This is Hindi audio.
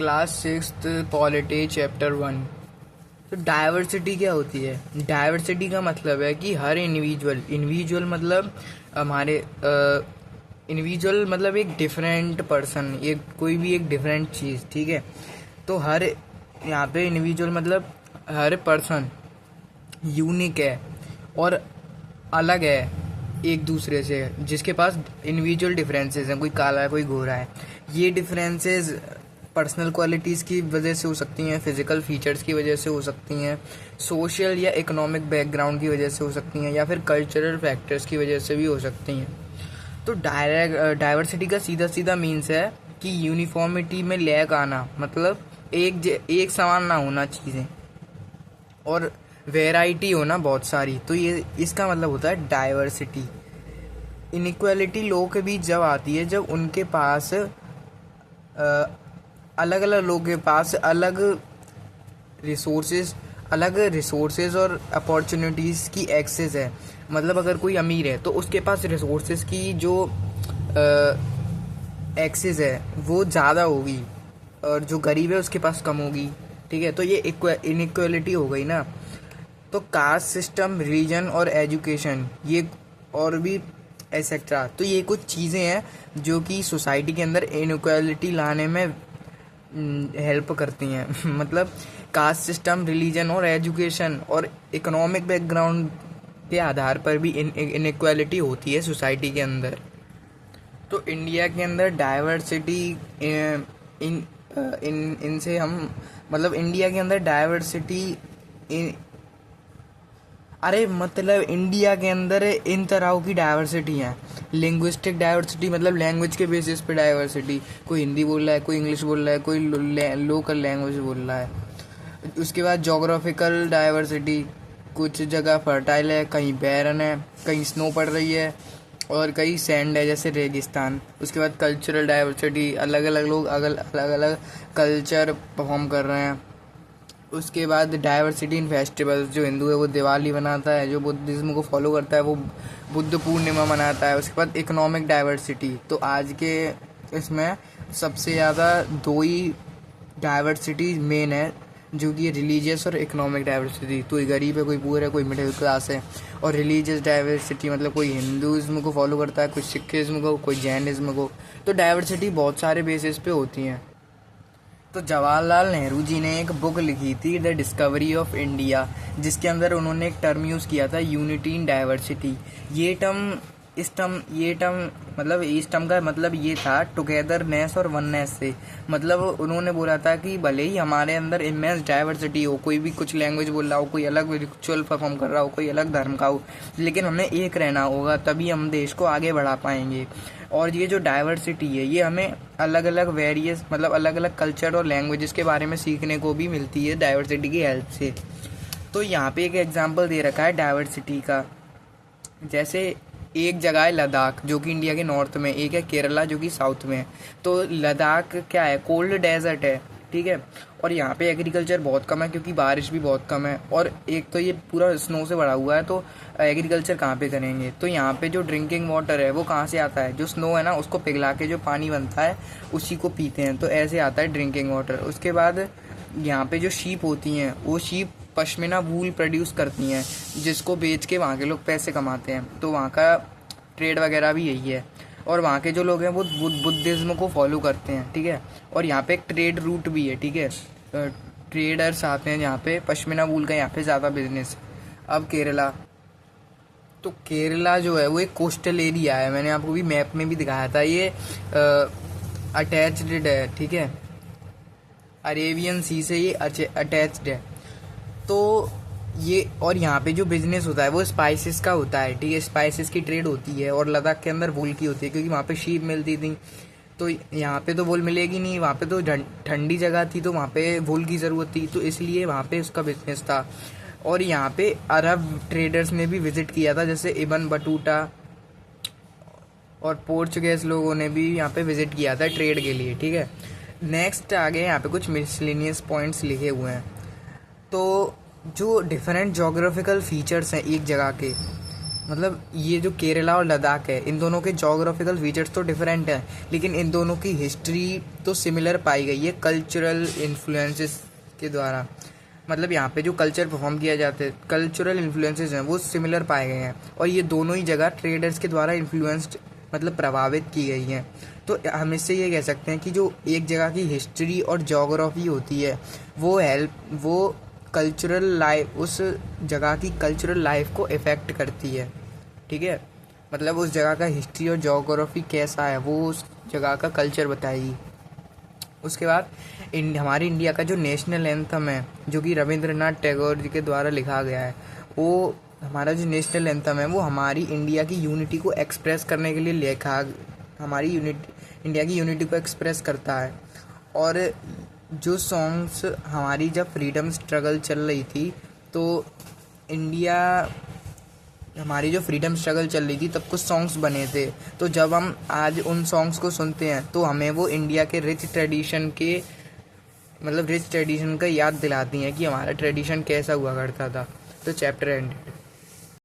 Class sixth polity chapter 1। तो डाइवर्सिटी क्या होती है? डाइवर्सिटी का मतलब है कि हर इंडिविजुअल मतलब हमारे इंडिविजुअल मतलब एक डिफरेंट पर्सन, एक कोई भी एक डिफरेंट चीज़, ठीक है। तो हर यहाँ पे इंडिविजुअल मतलब हर पर्सन यूनिक है और अलग है एक दूसरे से, जिसके पास इंडिविजुअल डिफरेंसेस हैं। कोई काला है, कोई गोरा है। ये डिफरेंसेस पर्सनल क्वालिटीज़ की वजह से हो सकती हैं, फिजिकल फीचर्स की वजह से हो सकती हैं, सोशल या इकोनॉमिक बैकग्राउंड की वजह से हो सकती हैं, या फिर कल्चरल फैक्टर्स की वजह से भी हो सकती हैं। तो डाइवर्सिटी का सीधा सीधा मीन्स है कि यूनिफॉर्मिटी में लैक आना, मतलब एक समान ना होना चीज़ें, और वेराइटी होना बहुत सारी। तो ये इसका मतलब होता है डाइवर्सिटी। इनइक्वालिटी लोगों के बीच जब आती है जब उनके पास अलग अलग लोगों के पास अलग रिसोर्सेज और अपॉर्चुनिटीज़ की एक्सेस है। मतलब अगर कोई अमीर है तो उसके पास रिसोर्सेज की जो एक्सेस है वो ज़्यादा होगी, और जो गरीब है उसके पास कम होगी, ठीक है। तो ये इनइक्वालिटी हो गई ना। तो कास्ट सिस्टम, रिलीजन और एजुकेशन, ये और भी एसेट्रा, तो ये कुछ चीज़ें हैं जो कि सोसाइटी के अंदर इनइक्वालिटी लाने में हेल्प करती हैं। मतलब कास्ट सिस्टम, रिलीजन और एजुकेशन और इकोनॉमिक बैकग्राउंड के आधार पर भी इनइक्वालिटी होती है सोसाइटी के अंदर। तो इंडिया के अंदर डाइवर्सिटी इनसे हम मतलब इंडिया के अंदर डाइवर्सिटी मतलब इंडिया के अंदर इन तरह की डाइवर्सिटी है। लिंग्विस्टिक डाइवर्सिटी मतलब लैंग्वेज के बेसिस पे डाइवर्सिटी, कोई हिंदी बोल रहा है, कोई इंग्लिश बोल रहा है, कोई लोकल लैंग्वेज बोल रहा है। उसके बाद जोग्राफिकल डाइवर्सिटी, कुछ जगह फर्टाइल है, कहीं बैरन है, कहीं स्नो पड़ रही है और कहीं सैंड है जैसे रेगिस्तान। उसके बाद कल्चरल डाइवर्सिटी, अलग अलग लोग अलग अलग कल्चर परफॉर्म कर रहे हैं। उसके बाद डाइवर्सिटी इन फेस्टिवल्स, जो हिंदू है वो दिवाली मनाता है, जो बुद्धिज्म को फॉलो करता है वो बुद्ध पूर्णिमा मनाता है। उसके बाद इकोनॉमिक डाइवर्सिटी, तो आज के इसमें सबसे ज़्यादा दो ही डाइवर्सिटी मेन है, जो कि रिलीजियस और इकोनॉमिक डाइवर्सिटी। कोई गरीब है, कोई पुअर है, कोई मिडिल क्लास है। और रिलीजियस डाइवर्सिटी मतलब कोई हिंदुज़्म को फॉलो करता है, कोई सिखिज़्म को, कोई जैनिज़्म को। तो डाइवर्सिटी बहुत सारे बेसिस पे होती हैं। तो जवाहरलाल नेहरू जी ने एक बुक लिखी थी, द डिस्कवरी ऑफ इंडिया, जिसके अंदर उन्होंने एक टर्म यूज़ किया था, यूनिटी इन डाइवर्सिटी। इस टर्म का मतलब ये था टुगेदरनेस और वननेस से। मतलब उन्होंने बोला था कि भले ही हमारे अंदर इमेंस डाइवर्सिटी हो, कोई भी कुछ लैंग्वेज बोल रहा हो, कोई अलग रिचुअल परफॉर्म कर रहा हो, कोई अलग धर्म का हो, लेकिन हमें एक रहना होगा, तभी हम देश को आगे बढ़ा पाएंगे। और ये जो डाइवर्सिटी है ये हमें अलग अलग वेरियस मतलब अलग अलग कल्चर और लैंग्वेजेस के बारे में सीखने को भी मिलती है डाइवर्सिटी की हेल्प से। तो यहाँ पे एक एग्जांपल दे रखा है डाइवर्सिटी का। जैसे एक जगह है लद्दाख, जो कि इंडिया के नॉर्थ में, एक है केरला जो कि साउथ में है। तो लद्दाख क्या है, कोल्ड डेजर्ट है, ठीक है। और यहाँ पे एग्रीकल्चर बहुत कम है क्योंकि बारिश भी बहुत कम है, और एक तो ये पूरा स्नो से भरा हुआ है, तो एग्रीकल्चर कहाँ पे करेंगे। तो यहाँ पे जो ड्रिंकिंग वाटर है वो कहाँ से आता है, जो स्नो है ना उसको पिघला के जो पानी बनता है उसी को पीते हैं, तो ऐसे आता है ड्रिंकिंग वाटर। उसके बाद यहाँ पे जो शीप होती हैं वो शीप पश्मीना वूल प्रोड्यूस करती हैं, जिसको बेच के वहाँ के लोग पैसे कमाते हैं। तो वहाँ का ट्रेड वगैरह भी यही है। और वहाँ के जो लोग हैं वो बुद्धिज्म को फॉलो करते हैं, ठीक है। और यहाँ पे एक ट्रेड रूट भी है, ठीक है। ट्रेडर्स आते हैं यहाँ पे, पश्मीना वूल का यहाँ पे ज़्यादा बिजनेस। अब केरला, तो केरला जो है वो एक कोस्टल एरिया है, मैंने आपको भी मैप में भी दिखाया था। ये अटैच्ड है, ठीक है, अरेबियन सी से ये अटैच्ड है। तो ये और यहाँ पे जो बिजनेस होता है वो स्पाइसेस का होता है, ठीक है। स्पाइसेस की ट्रेड होती है, और लद्दाख के अंदर वूल की होती है क्योंकि वहाँ पे शीप मिलती थी। तो यहाँ पे तो वूल मिलेगी नहीं, वहाँ पे तो ठंडी जगह थी, तो वहाँ पे वूल की ज़रूरत थी, तो इसलिए वहाँ पे उसका बिजनेस था। और यहाँ पे अरब ट्रेडर्स ने भी विजिट किया था, जैसे इबन बटूटा और पोर्चुगीज लोगों ने भी यहाँ पे विजिट किया था ट्रेड के लिए, ठीक है। नेक्स्ट आगे यहाँ पे कुछ मिसलेनियस पॉइंट्स लिखे हुए हैं। तो जो डिफरेंट जोग्राफिकल फीचर्स हैं एक जगह के, मतलब ये जो केरला और लद्दाख है, इन दोनों के जोग्राफिकल फीचर्स तो डिफरेंट हैं, लेकिन इन दोनों की हिस्ट्री तो सिमिलर पाई गई है कल्चरल इन्फ्लुएंसेस के द्वारा। मतलब यहाँ पे जो कल्चर परफॉर्म किया जाता है, कल्चरल इन्फ्लुएंसेस हैं वो सिमिलर पाए गए हैं, और ये दोनों ही जगह ट्रेडर्स के द्वारा इन्फ्लुएंस्ड मतलब प्रभावित की गई हैं। तो हम इससे ये कह सकते हैं कि जो एक जगह की हिस्ट्री और जोग्राफी होती है वो कल्चरल लाइफ, उस जगह की कल्चरल लाइफ को इफ़ेक्ट करती है। ठीक है, मतलब उस जगह का हिस्ट्री और जोग्राफी कैसा है वो उस जगह का कल्चर बताएगी। उसके बाद हमारी इंडिया का जो नेशनल एंथम है, जो कि रविंद्रनाथ टैगोर जी के द्वारा लिखा गया है, वो हमारा जो नेशनल एंथम है वो हमारी इंडिया की यूनिटी को एक्सप्रेस करने के लिए लिखा, हमारी इंडिया की यूनिटी को एक्सप्रेस करता है। और जो सॉन्ग्स हमारी जब फ्रीडम स्ट्रगल चल रही थी, तो इंडिया हमारी जो फ्रीडम स्ट्रगल चल रही थी तब कुछ सॉन्ग्स बने थे। तो जब हम आज उन सॉन्ग्स को सुनते हैं तो हमें वो इंडिया के रिच ट्रेडिशन का याद दिलाती हैं कि हमारा ट्रेडिशन कैसा हुआ करता था। तो चैप्टर एंड।